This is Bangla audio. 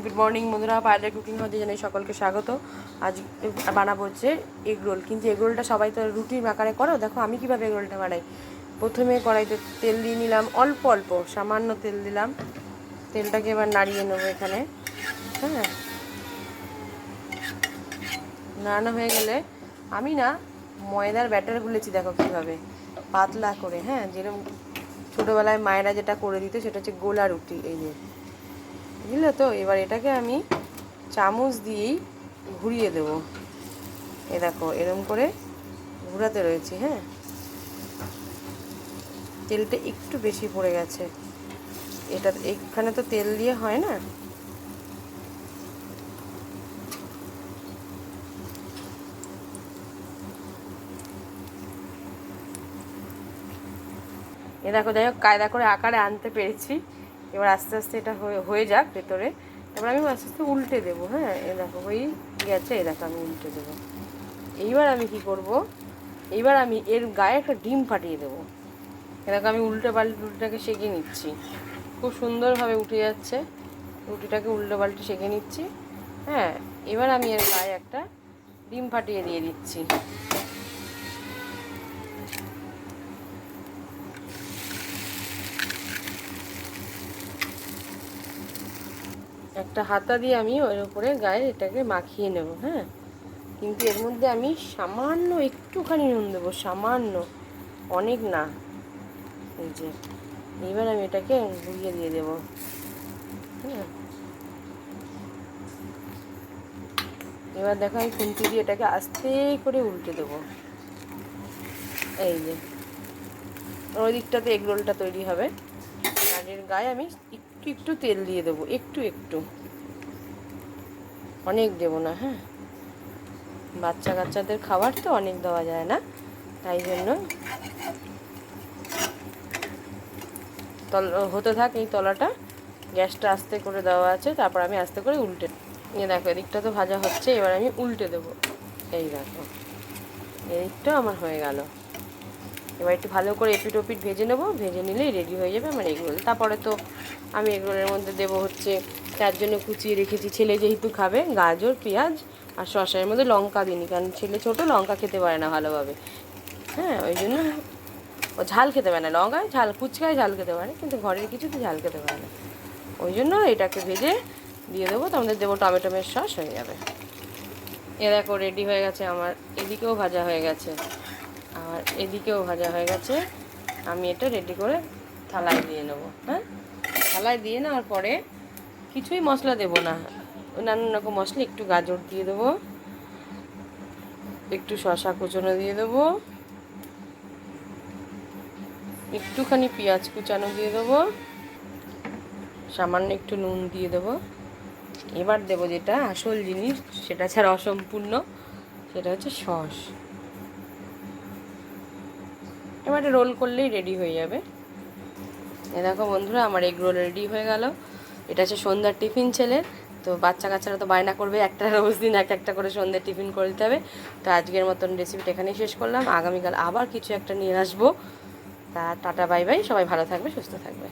গুড মর্নিং বন্ধুরা, পায়েলের কুকিং হতে জানাই সকলকে স্বাগত। আজ বানাবো হচ্ছে এগ রোল। কিন্তু এগ রোলটা সবাই তো রুটির আকারে করো, দেখো আমি কীভাবে এগ রোলটা বানাই। প্রথমে কড়াইতে তেল দিয়ে নিলাম, অল্প অল্প সামান্য তেল দিলাম। তেলটাকে এবার নাড়িয়ে নেবো এখানে। হ্যাঁ, নাড়ানো হয়ে গেলে আমি না ময়দার ব্যাটার গুলেছি, দেখো কীভাবে পাতলা করে। হ্যাঁ, যেরকম ছোটোবেলায় মায়েরা যেটা করে দিত সেটা হচ্ছে গোলা রুটি। এই যে বুঝলে তো, এবার এটাকে আমি চামচ দিয়েই ঘুরিয়ে দেবো। এ দেখো এরকম করে ঘুরাতে রয়েছি। হ্যাঁ, তেলটা একটু বেশি পড়ে গেছে, এটা এখানে তো তেল দিয়ে হয় না। এ দেখো, যাই হোক কায়দা করে আকারে আনতে পেরেছি। এবার আস্তে আস্তে এটা হয়ে যাক ভেতরে, এবার আমি আস্তে আস্তে উল্টে দেবো। হ্যাঁ, এ দেখো হয়েই গেছে, এ দেখো আমি উল্টে দেবো। এইবার আমি কি করব, এইবার আমি এর গায়ে একটা ডিম ফাটিয়ে দেবো। এ দেখো আমি উল্টে পাল্টে রুটিটাকে সেঁকে নিচ্ছি, খুব সুন্দরভাবে উঠে যাচ্ছে। রুটিটাকে উল্টে পাল্টে সেঁকে নিচ্ছি। হ্যাঁ, এবার আমি এর গায়ে একটা ডিম ফাটিয়ে দিয়ে দিচ্ছি। একটা হাতা দিয়ে আমি ওর উপরে গায়ে এটাকে মাখিয়ে নেব। হ্যাঁ, কিন্তু এর মধ্যে আমি সামান্য একটুখানি নুন দেবো, সামান্য, অনেক না। এই যে এবার আমি এটাকে ঘুরিয়ে দিয়ে দেবো। হ্যাঁ, এবার দেখো আমি খুন্তি দিয়ে এটাকে আস্তে করে উল্টে দেবো। এই যে ওই দিকটাতে এগ রোলটা তৈরি হবে, আর এর গায়ে আমি একটু একটু তেল দিয়ে দেবো, একটু একটু, অনেক দেবো না। হ্যাঁ, বাচ্চা কাচ্চাদের খাবার তো অনেক দেওয়া যায় না, তাই জন্য হতে থাক এই তলাটা, গ্যাসটা আস্তে করে দেওয়া আছে। তারপর আমি আস্তে করে উল্টে নিয়ে দেখো এদিকটা তো ভাজা হচ্ছে, এবার আমি উল্টে দেবো। এই দেখো এদিকটাও আমার হয়ে গেল। এবার একটু ভালো করে এপিট ওপিট ভেজে নেবো, ভেজে নিলেই রেডি হয়ে যাবে আমার এগ রোল। তারপরে তো আমি এগ রোলের মধ্যে দেবো হচ্ছে, তার জন্য কুচিয়ে রেখেছি, ছেলে যেহেতু খাবে, গাজর, পেঁয়াজ আর শসা। এর মধ্যে লঙ্কা দিইনি, কারণ ছেলে ছোটো, লঙ্কা খেতে পারে না ভালোভাবে। হ্যাঁ, ওই জন্য ও ঝাল খেতে পারে না, লঙ্কায় ঝাল, ফুচকায় ঝাল খেতে পারে, কিন্তু ঘরের কিছুতে ঝাল খেতে পারে না। ওই জন্য এটাকে ভেজে দিয়ে দেবো, তার মধ্যে দেবো টমেটো সস, হয়ে যাবে। এ দেখো রেডি হয়ে গেছে আমার, এদিকেও ভাজা হয়ে গেছে আর এদিকেও ভাজা হয়ে গেছে। আমি এটা রেডি করে থালায় দিয়ে নেবো। হ্যাঁ, থালায় দিয়ে নেওয়ার পরে কিছুই মশলা দেবো না, নানান রকম মশলা, একটু গাজর দিয়ে দেবো, একটু শসা কুচনো দিয়ে দেবো, একটুখানি পেঁয়াজ কুচানো দিয়ে দেবো, সামান্য একটু নুন দিয়ে দেবো। এবার দেবো যেটা আসল জিনিস, সেটা ছাড়া অসম্পূর্ণ, সেটা হচ্ছে সস। এবার রোল করলেই রেডি হয়ে যাবে। এ দেখো বন্ধুরা, আমার এগ রোল রেডি হয়ে গেল। এটা হচ্ছে সন্ধ্যার টিফিন ছেলের। তো বাচ্চা কাচ্চারা তো বায়না করবে, একটা রোজ দিন এক একটা করে সন্ধ্যের টিফিন করে দিতে হবে। তো আজকের মতন রেসিপিটা এখানেই শেষ করলাম, আগামীকাল আবার কিছু একটা নিয়ে আসবো। তা টাটা বাই বাই, সবাই ভালো থাকবে, সুস্থ থাকবে।